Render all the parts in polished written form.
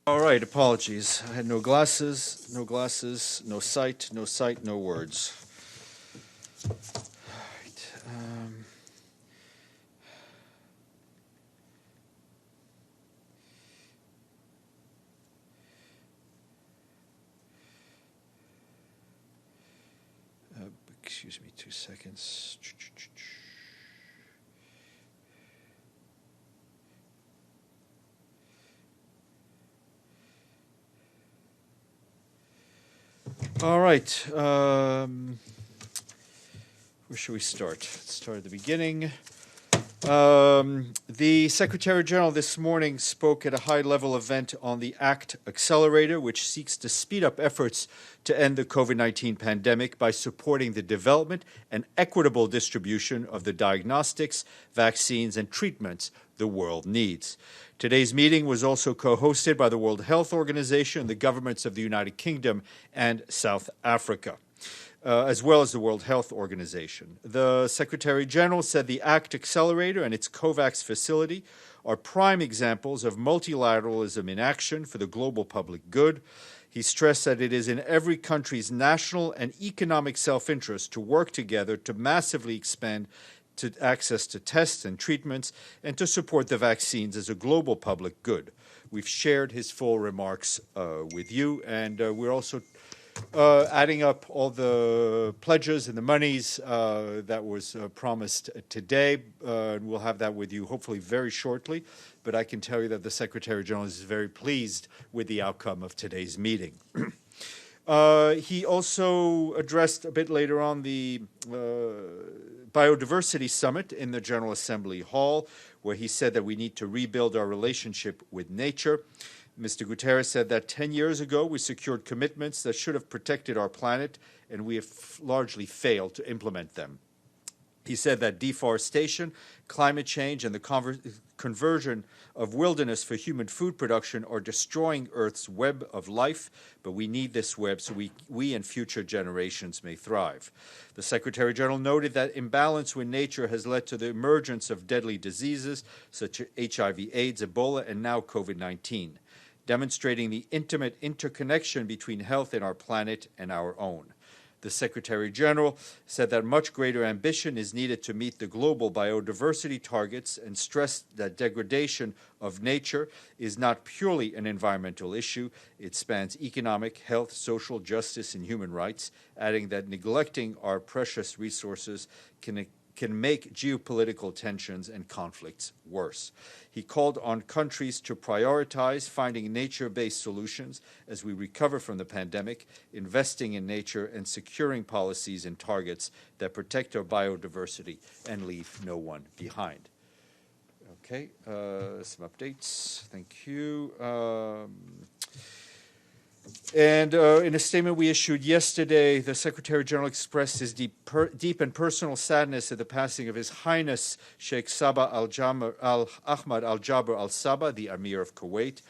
All right, apologies. I had no glasses, no sight, no words. All right. Excuse me 2 seconds. All right. Where should we start? Let's start at the beginning. The Secretary General this morning spoke at a high-level event on the ACT Accelerator, which seeks to speed up efforts to end the COVID-19 pandemic by supporting the development and equitable distribution of the diagnostics, vaccines, and treatments the world needs. Today's meeting was also co-hosted by the World Health Organization, the governments of the United Kingdom, and South Africa, as well as the World Health Organization. The Secretary General said the ACT Accelerator and its COVAX Facility are prime examples of multilateralism in action for the global public good. He stressed that it is in every country's national and economic self-interest to work together to massively expand to access to tests and treatments and to support the vaccines as a global public good. We've shared his full remarks with you, and we're also adding up all the pledges and the monies that was promised today. And we'll have that with you hopefully very shortly. But I can tell you that the Secretary General is very pleased with the outcome of today's meeting. He also addressed a bit later on the Biodiversity Summit in the General Assembly Hall, where he said that we need to rebuild our relationship with nature. Mr. Guterres said that 10 years ago we secured commitments that should have protected our planet, and we have largely failed to implement them. He said that deforestation, climate change, and the conversion of wilderness for human food production are destroying Earth's web of life, but we need this web so we and future generations may thrive. The Secretary General noted that imbalance with nature has led to the emergence of deadly diseases such as HIV, AIDS, Ebola, and now COVID-19, demonstrating the intimate interconnection between health in our planet and our own. The Secretary General said that much greater ambition is needed to meet the global biodiversity targets and stressed that degradation of nature is not purely an environmental issue. It spans economic, health, social justice, and human rights, adding that neglecting our precious resources can make geopolitical tensions and conflicts worse. He called on countries to prioritize finding nature-based solutions as we recover from the pandemic, investing in nature, and securing policies and targets that protect our biodiversity and leave no one behind. Okay, some updates. Thank you. And in a statement we issued yesterday, the Secretary General expressed his deep and personal sadness at the passing of His Highness Sheikh Sabah Ahmad Al-Jaber Al-Sabah, the Emir of Kuwait.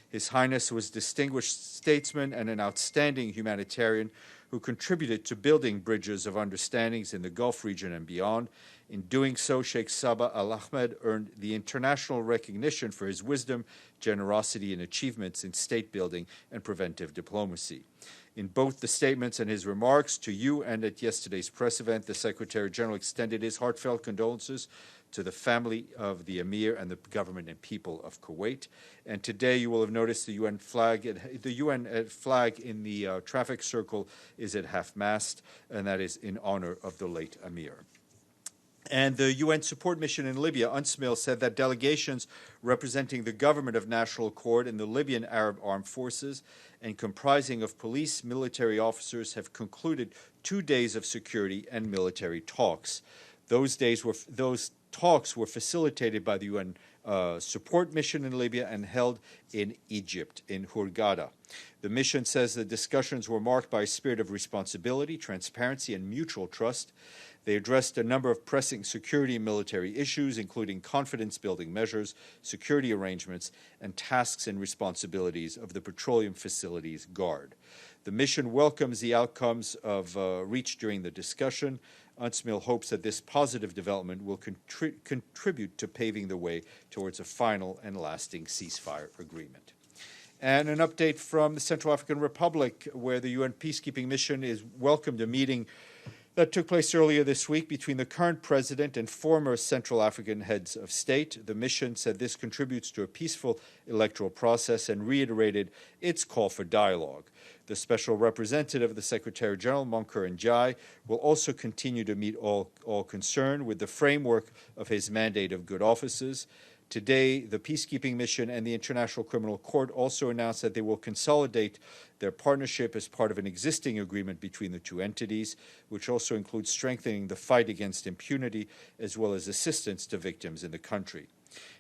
His Highness was a distinguished statesman and an outstanding humanitarian who contributed to building bridges of understandings in the Gulf region and beyond. In doing so, Sheikh Sabah Al-Ahmed earned the international recognition for his wisdom, generosity, and achievements in state building and preventive diplomacy. In both the statements and his remarks to you and at yesterday's press event, the Secretary General extended his heartfelt condolences to the family of the Emir and the government and people of Kuwait. And today you will have noticed the UN flag in the traffic circle is at half-mast, and that is in honor of the late Emir. And the UN support mission in Libya, UNSMIL, said that delegations representing the government of national accord and the Libyan Arab Armed Forces and comprising of police, military officers have concluded 2 days of security and military talks. Those talks were facilitated by the UN support mission in Libya and held in Egypt, in Hurghada. The mission says the discussions were marked by a spirit of responsibility, transparency, and mutual trust. They addressed a number of pressing security and military issues, including confidence-building measures, security arrangements, and tasks and responsibilities of the Petroleum Facilities Guard. The mission welcomes the outcomes reached during the discussion. UNSMIL hopes that this positive development will contribute to paving the way towards a final and lasting ceasefire agreement. And an update from the Central African Republic, where the UN peacekeeping mission is welcomed a meeting that took place earlier this week between the current president and former Central African heads of state. The mission said this contributes to a peaceful electoral process and reiterated its call for dialogue. The special representative of the Secretary General, Moncur Njai, will also continue to meet all concerned with the framework of his mandate of good offices. Today, the peacekeeping mission and the International Criminal Court also announced that they will consolidate their partnership as part of an existing agreement between the two entities, which also includes strengthening the fight against impunity as well as assistance to victims in the country.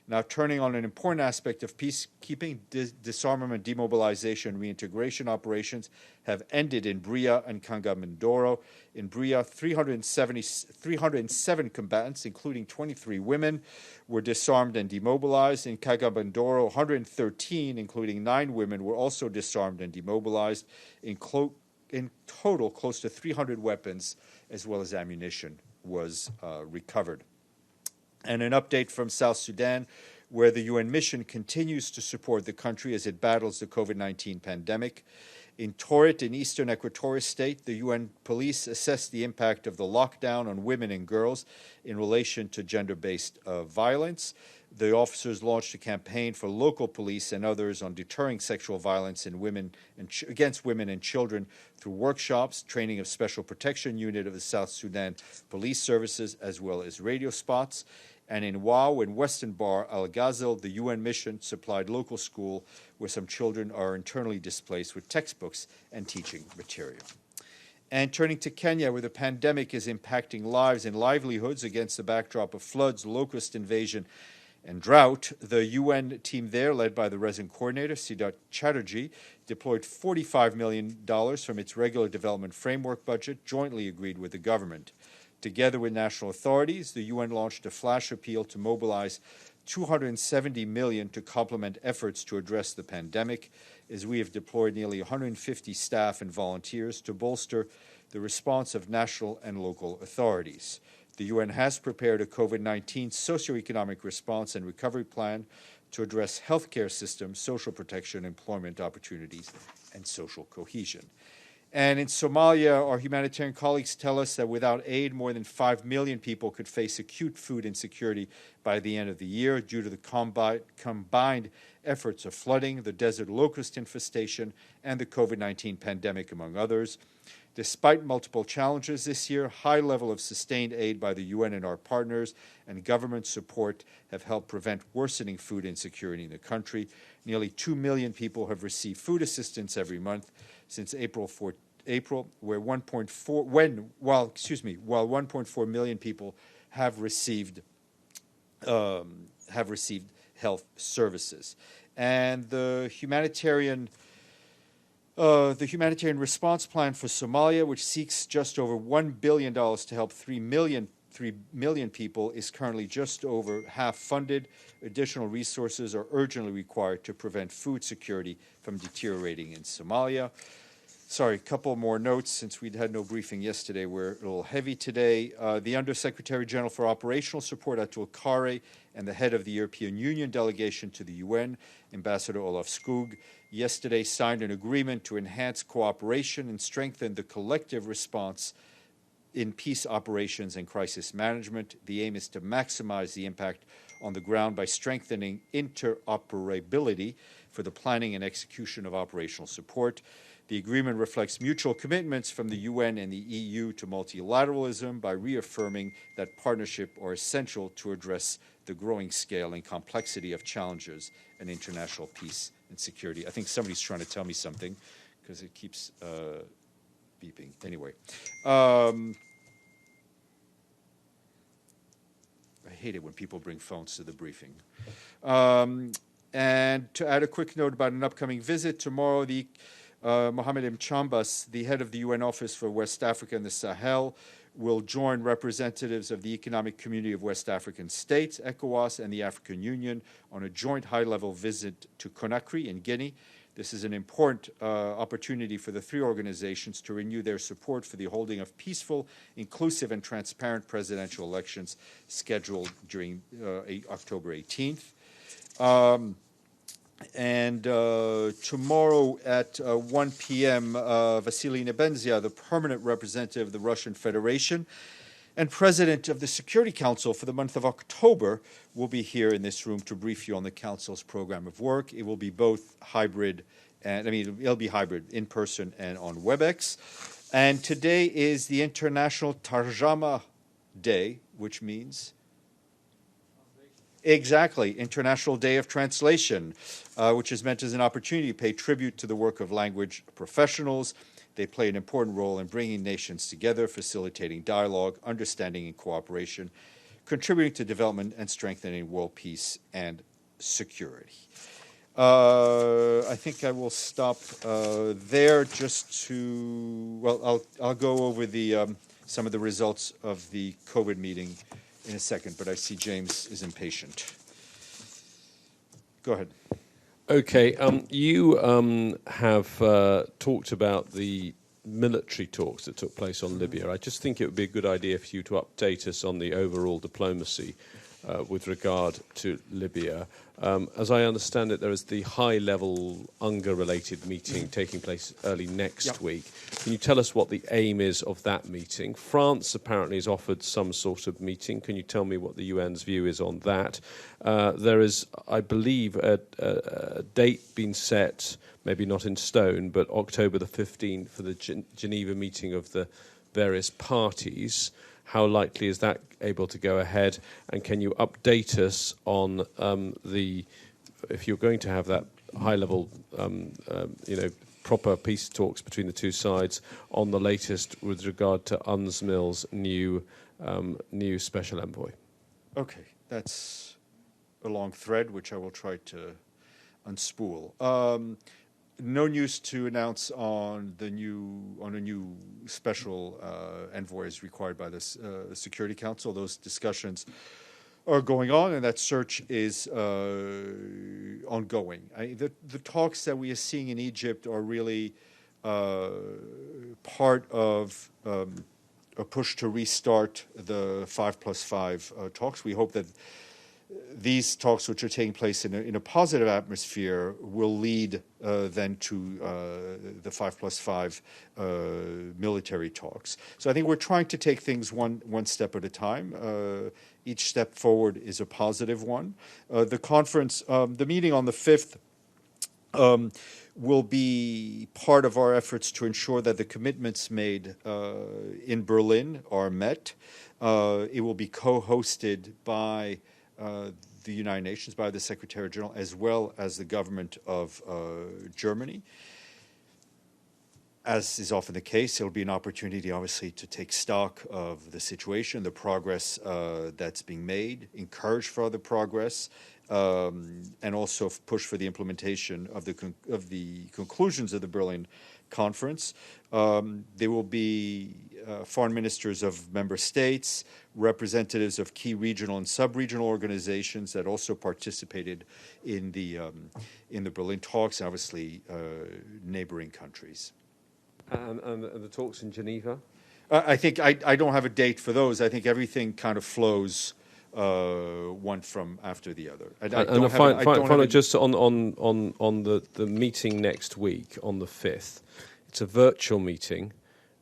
Now, turning on an important aspect of peacekeeping, disarmament, demobilization, reintegration operations have ended in Bria and Kangabandoro. In Bria, 307 combatants, including 23 women, were disarmed and demobilized. In Kangabandoro, 113, including 9 women, were also disarmed and demobilized. In total, close to 300 weapons as well as ammunition was recovered. And an update from South Sudan, where the UN mission continues to support the country as it battles the COVID-19 pandemic. In Torit, in eastern Equatorial State, the UN police assessed the impact of the lockdown on women and girls in relation to gender-based violence. The officers launched a campaign for local police and others on deterring sexual violence in women and against women and children through workshops, training of Special Protection Unit of the South Sudan Police Services, as well as radio spots. And in Wau, in Western Bar Al Ghazal, the UN mission supplied local school where some children are internally displaced with textbooks and teaching material. And turning to Kenya, where the pandemic is impacting lives and livelihoods against the backdrop of floods, locust invasion, and drought, the UN team there, led by the resident coordinator, Siddharth Chatterjee, deployed $45 million from its regular development framework budget, jointly agreed with the government. Together with national authorities, the UN launched a flash appeal to mobilize $270 million to complement efforts to address the pandemic, as we have deployed nearly 150 staff and volunteers to bolster the response of national and local authorities. The UN has prepared a COVID-19 socioeconomic response and recovery plan to address healthcare systems, social protection, employment opportunities, and social cohesion. And in Somalia, our humanitarian colleagues tell us that without aid, more than 5 million people could face acute food insecurity by the end of the year due to the combined efforts of flooding, the desert locust infestation, and the COVID-19 pandemic, among others. Despite multiple challenges this year, high level of sustained aid by the UN and our partners and government support have helped prevent worsening food insecurity in the country. Nearly 2 million people have received food assistance every month since April, where 1.4 million people have received health services. And the humanitarian response plan for Somalia, which seeks just over $1 billion to help 3 million people, is currently just over half funded. Additional resources are urgently required to prevent food security from deteriorating in Somalia. Sorry, a couple more notes since we had no briefing yesterday. We're a little heavy today. The Undersecretary General for Operational Support, Atul Khare, and the head of the European Union delegation to the UN, Ambassador Olaf Skog, yesterday signed an agreement to enhance cooperation and strengthen the collective response in peace operations and crisis management. The aim is to maximize the impact on the ground by strengthening interoperability for the planning and execution of operational support. The agreement reflects mutual commitments from the UN and the EU to multilateralism by reaffirming that partnership are essential to address the growing scale and complexity of challenges in international peace and security. I think somebody's trying to tell me something because it keeps beeping. Anyway. I hate it when people bring phones to the briefing. And to add a quick note about an upcoming visit, tomorrow Mohamed M. Chambas, the head of the UN Office for West Africa and the Sahel, will join representatives of the Economic Community of West African States, ECOWAS, and the African Union on a joint high-level visit to Conakry in Guinea. This is an important opportunity for the three organizations to renew their support for the holding of peaceful, inclusive, and transparent presidential elections scheduled during October 18th. And tomorrow at 1 p.m., Vasily Nebenzia, the permanent representative of the Russian Federation and president of the Security Council for the month of October, will be here in this room to brief you on the Council's program of work. It will be both hybrid, it'll be hybrid, in person and on WebEx. And today is the International Tarjama Day, which means... Exactly, International Day of Translation, which is meant as an opportunity to pay tribute to the work of language professionals. They play an important role in bringing nations together, facilitating dialogue, understanding, and cooperation, contributing to development and strengthening world peace and security. I think I will stop there just to, well, I'll go over the some of the results of the COVID meeting in a second, but I see James is impatient. Go ahead. Okay, you have talked about the military talks that took place on Libya. I just think it would be a good idea for you to update us on the overall diplomacy with regard to Libya. As I understand it, there is the high-level UNGA-related meeting taking place early next week. Can you tell us what the aim is of that meeting? France apparently has offered some sort of meeting. Can you tell me what the UN's view is on that? There is, I believe, a date being set, maybe not in stone, but October the 15th for the Geneva meeting of the various parties. How likely is that able to go ahead? And can you update us on if you're going to have that high-level, proper peace talks between the two sides, on the latest with regard to UNSMIL's new special envoy? Okay, that's a long thread, which I will try to unspool. No news to announce on a new special envoy as required by the Security Council. Those discussions are going on, and that search is ongoing. The talks that we are seeing in Egypt are really part of a push to restart the 5+5 talks. We hope that these talks, which are taking place in a positive atmosphere, will lead then to the 5+5 military talks. So I think we're trying to take things one step at a time. Each step forward is a positive one. The conference, the meeting on the 5th, will be part of our efforts to ensure that the commitments made in Berlin are met. It will be co-hosted by the United Nations, by the Secretary General, as well as the government of Germany. As is often the case, it'll be an opportunity, obviously, to take stock of the situation, the progress that's being made, encourage further progress, and also push for the implementation of the conclusions of the Berlin Conference. There will be foreign ministers of member states, representatives of key regional and sub-regional organizations that also participated in the Berlin talks, and obviously neighboring countries. And the talks in Geneva? I think I don't have a date for those. I think everything kind of flows one from after the other. Finally, just on the meeting next week on the 5th, it's a virtual meeting,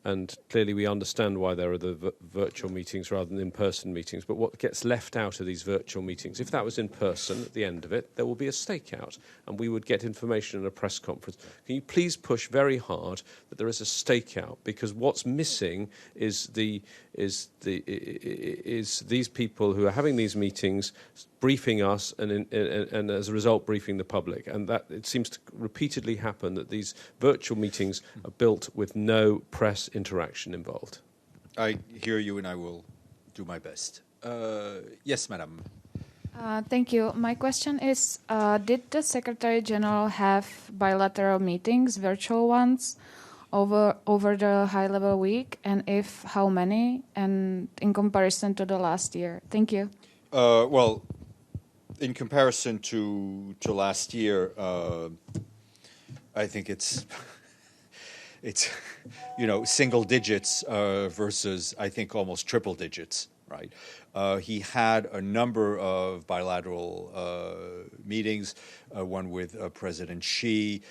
and clearly we understand why there are the virtual meetings rather than in-person meetings. But what gets left out of these virtual meetings, if that was in person at the end of it, there will be a stakeout, and we would get information in a press conference. Can you please push very hard that there is a stakeout? Because what's missing is these people who are having these meetings briefing us and as a result briefing the public, and that it seems to repeatedly happen that these virtual meetings are built with no press interaction involved. I hear you, and I will do my best. Yes, madam. Thank you. My question is, did the Secretary General have bilateral meetings, virtual ones, over the high-level week, and if, how many, and in comparison to the last year? Thank you. Well, in comparison to last year, I think it's single digits versus, I think, almost triple digits right? He had a number of bilateral meetings, one with President Xi.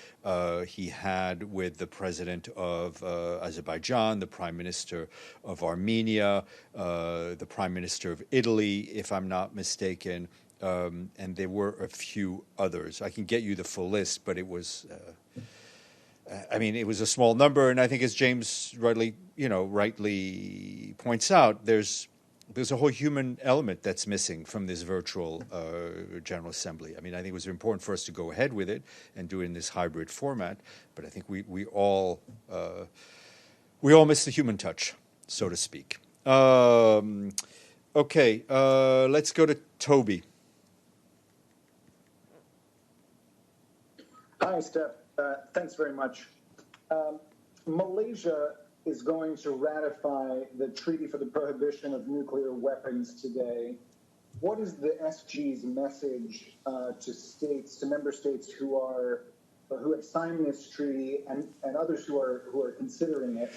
He had with the president of Azerbaijan, the prime minister of Armenia, the prime minister of Italy, if I'm not mistaken, and there were a few others. I can get you the full list, but it was... it was a small number, and I think, as James rightly points out, there's a whole human element that's missing from this virtual General Assembly. I think it was important for us to go ahead with it and do it in this hybrid format, but I think we all miss the human touch, so to speak. Okay, let's go to Toby. Hi, Steph. Thanks very much. Malaysia is going to ratify the Treaty for the Prohibition of Nuclear Weapons today. What is the SG's message to member states who have signed this treaty and others who are considering it?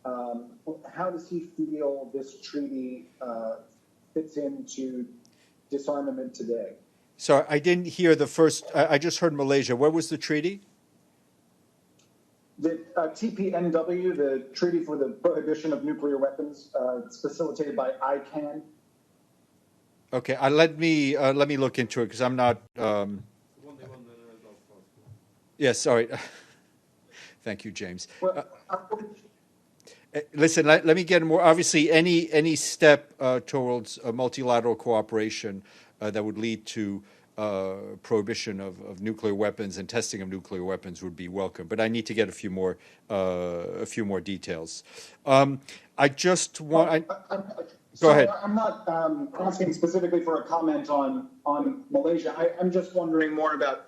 How does he feel this treaty fits into disarmament today? Sorry, I didn't hear the first. I just heard Malaysia. What was the treaty? The TPNW, the Treaty for the Prohibition of Nuclear Weapons, it's facilitated by ICANN. Okay, let me look into it because I'm not. Yes, sorry. Thank you, James. Well, listen, let me get more. Obviously, any step towards multilateral cooperation that would lead to prohibition of nuclear weapons and testing of nuclear weapons would be welcome. But I need to get a few more details. I just want. Go ahead. I'm not asking specifically for a comment on Malaysia. I'm just wondering more about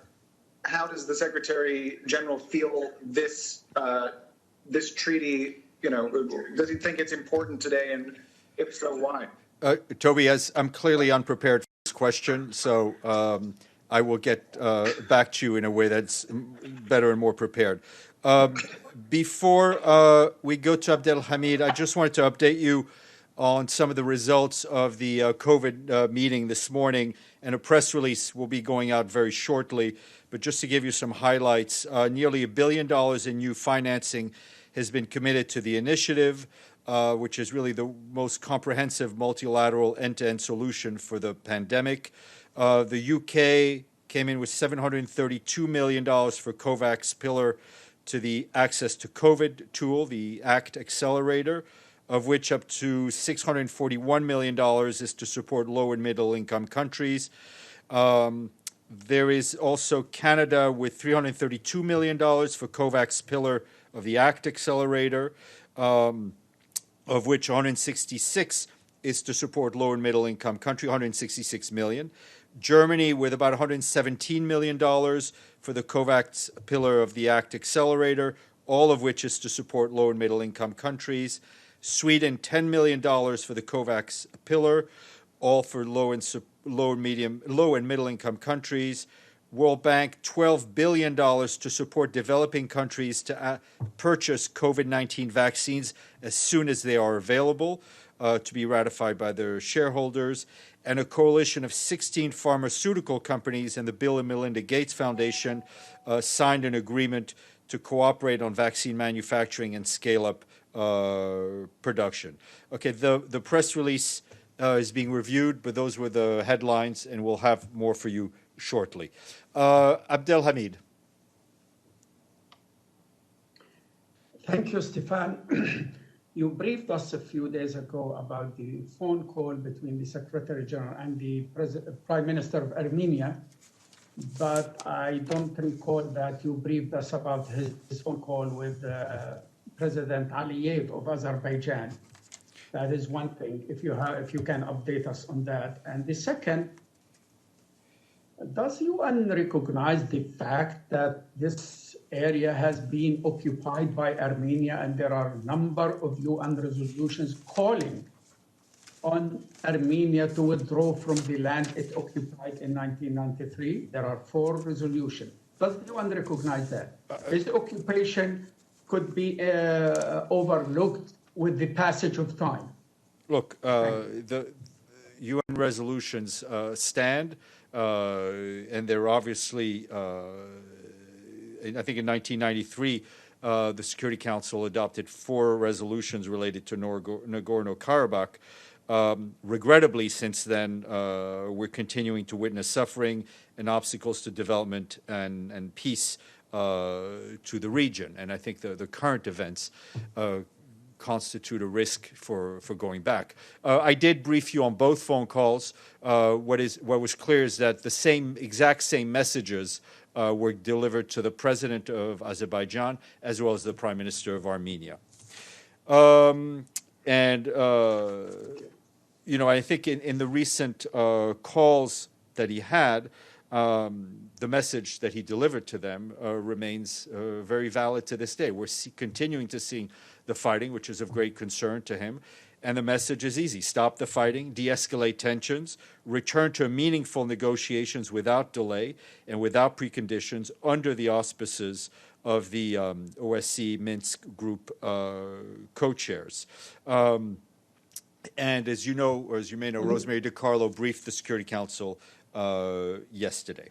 how does the Secretary General feel this treaty? Does he think it's important today, and if so, why? Toby, as I'm clearly unprepared for this question, so I will get back to you in a way that's better and more prepared. Before we go to Abdelhamid, I just wanted to update you on some of the results of the COVID meeting this morning, and a press release will be going out very shortly. But just to give you some highlights, nearly $1 billion in new financing has been committed to the initiative, which is really the most comprehensive multilateral end-to-end solution for the pandemic. The UK came in with $732 million for COVAX pillar to the Access to COVID tool, the ACT Accelerator, of which up to $641 million is to support low and middle income countries. There is also Canada with $332 million for COVAX pillar of the ACT Accelerator, of which 166 is to support low and middle income country, 166 million. Germany with about $117 million for the COVAX pillar of the ACT Accelerator, all of which is to support low and middle income countries. Sweden, $10 million for the COVAX pillar, all for low and middle income countries. World Bank, $12 billion to support developing countries to purchase COVID-19 vaccines as soon as they are available, to be ratified by their shareholders. And a coalition of 16 pharmaceutical companies and the Bill and Melinda Gates Foundation signed an agreement to cooperate on vaccine manufacturing and scale-up production. Okay, the press release is being reviewed, but those were the headlines, and we'll have more for you shortly. Abdelhamid. Thank you, Stefan. You briefed us a few days ago about the phone call between the Secretary General and the Prime Minister of Armenia, but I don't recall that you briefed us about his phone call with President Aliyev of Azerbaijan. That is one thing, if you can update us on that. And the second, does UN recognize the fact that this area has been occupied by Armenia, and there are a number of UN resolutions calling on Armenia to withdraw from the land it occupied in 1993? There are 4 resolutions. Does the UN recognize that? This occupation could be overlooked with the passage of time. Look, the UN resolutions stand, and they're obviously, I think in 1993, the Security Council adopted 4 resolutions related to Nagorno-Karabakh. Regrettably, since then, we're continuing to witness suffering and obstacles to development and peace to the region. And I think the current events constitute a risk for going back. I did brief you on both phone calls. What was clear is that the exact same messages were delivered to the president of Azerbaijan as well as the prime minister of Armenia. I think in the recent calls that he had, the message that he delivered to them remains very valid to this day. We're continuing to see the fighting, which is of great concern to him. And the message is easy. Stop the fighting, de-escalate tensions, return to meaningful negotiations without delay and without preconditions under the auspices of the OSCE Minsk group co-chairs. And as you know, or as you may know, Rosemary DiCarlo briefed the Security Council yesterday.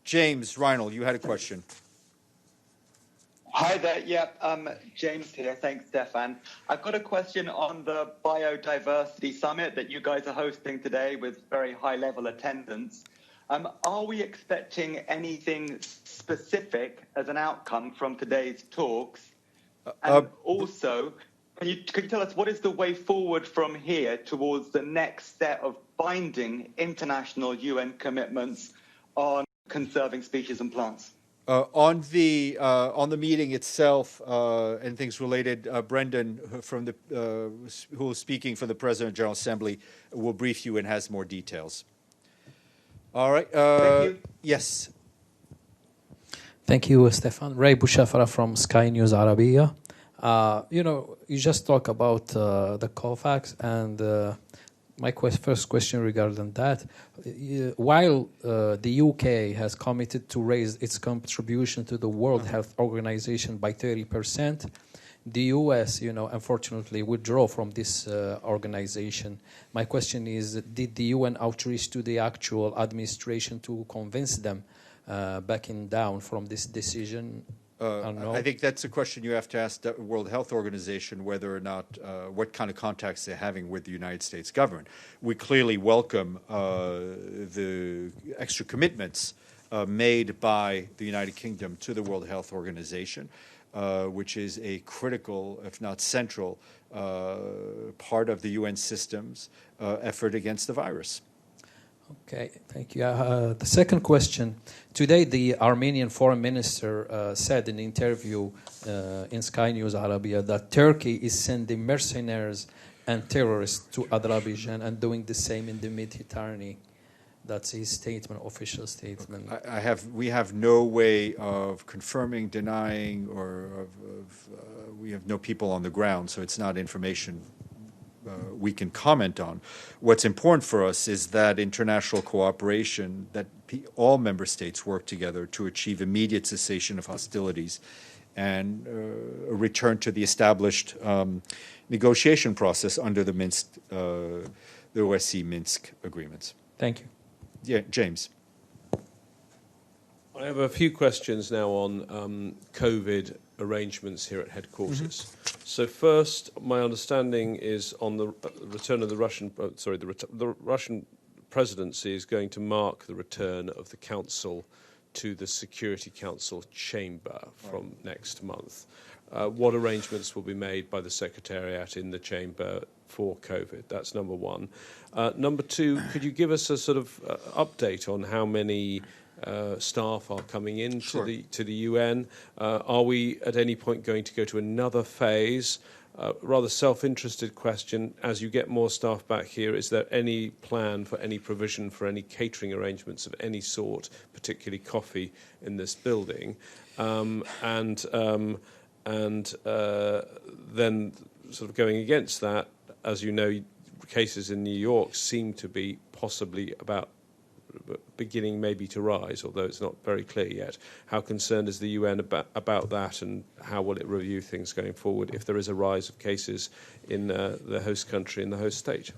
James Reinl, you had a question. Hi there. Yeah, James here. Thanks, Stefan. I've got a question on the Biodiversity Summit that you guys are hosting today with very high-level attendance. Are we expecting anything specific as an outcome from today's talks? And also, can you tell us what is the way forward from here towards the next set of binding international UN commitments on conserving species and plants? On the meeting itself and things related, Brendan, who is speaking for the President of the General Assembly, will brief you and has more details. All right. Thank you. Yes. Thank you, Stefan. Ray Bouchafara from Sky News Arabia. You just talk about the COVAX, and my first question regarding that. While the UK has committed to raise its contribution to the World Health Organization by 30%, the US, unfortunately withdraw from this organization. My question is, did the UN outreach to the actual administration to convince them backing down from this decision? No? I think that's a question you have to ask the World Health Organization, whether or not, what kind of contacts they're having with the United States government. We clearly welcome the extra commitments made by the United Kingdom to the World Health Organization, which is a critical, if not central, part of the UN system's effort against the virus. Okay, thank you. The second question. Today, the Armenian foreign minister said in an interview in Sky News Arabia that Turkey is sending mercenaries and terrorists to Azerbaijan and doing the same in the Mediterranean. That's his statement, official statement. We have no way of confirming, denying, or we have no people on the ground, so it's not information we can comment on. What's important for us is that international cooperation, that all member states work together to achieve immediate cessation of hostilities and a return to the established negotiation process under the OSCE Minsk agreements. Thank you. Yeah, James. I have a few questions now on COVID arrangements here at headquarters. Mm-hmm. So first, my understanding is on the return of the Russian, the Russian presidency is going to mark the return of the council to the Security Council chamber from next month. What arrangements will be made by the Secretariat in the chamber for COVID? That's number one. Number two, could you give us a sort of update on how many staff are coming in Sure. to the UN? Are we at any point going to go to another phase? Rather self-interested question. As you get more staff back here, is there any plan for any provision for any catering arrangements of any sort, particularly coffee, in this building? And then sort of going against that, as you know, cases in New York seem to be possibly about beginning maybe to rise, although it's not very clear yet. How concerned is the UN about that, and how will it review things going forward if there is a rise of cases in the host country and the host state?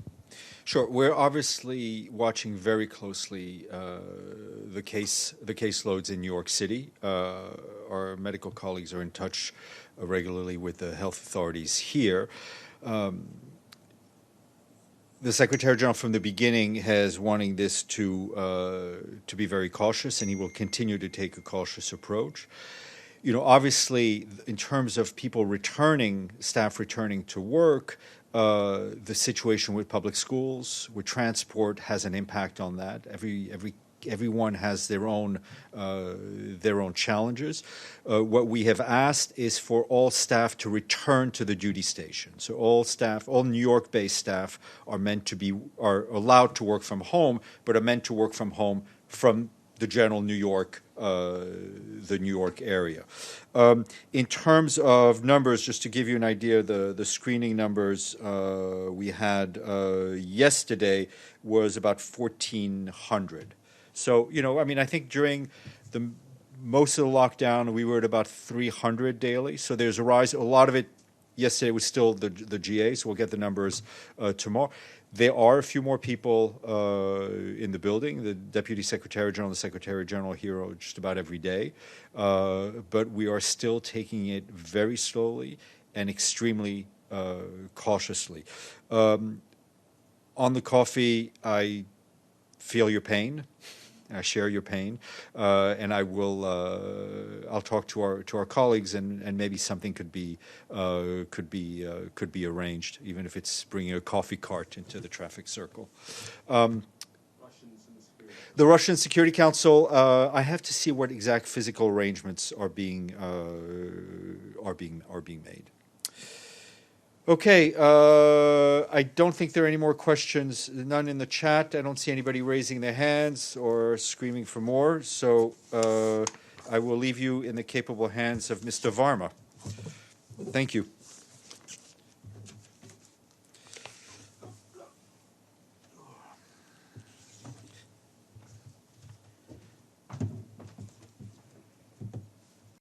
Sure. We're obviously watching very closely the caseloads in New York City. Our medical colleagues are in touch regularly with the health authorities here. The Secretary General from the beginning has wanting this to be very cautious, and he will continue to take a cautious approach. You know, obviously, in terms of people returning, staff returning to work, the situation with public schools, with transport, has an impact on that. Everyone has their own challenges. What we have asked is for all staff to return to the duty station. So all New York-based staff are allowed to work from home, but are meant to work from home from the general New York area. In terms of numbers, just to give you an idea, the screening numbers we had yesterday was about 1,400. So, you know, I mean, I think during most of the lockdown, we were at about 300 daily. So there's a rise. A lot of it yesterday was still the GA, so we'll get the numbers tomorrow. There are a few more people in the building. The Deputy Secretary General and the Secretary General here just about every day. But we are still taking it very slowly and extremely cautiously. On the coffee, I feel your pain. I share your pain, and I will. I'll talk to our colleagues, and maybe something could be arranged, even if it's bringing a coffee cart into the traffic circle. The Russian Security Council. I have to see what exact physical arrangements are being made. Okay, I don't think there are any more questions, none in the chat. I don't see anybody raising their hands or screaming for more, so I will leave you in the capable hands of Mr. Varma. Thank you.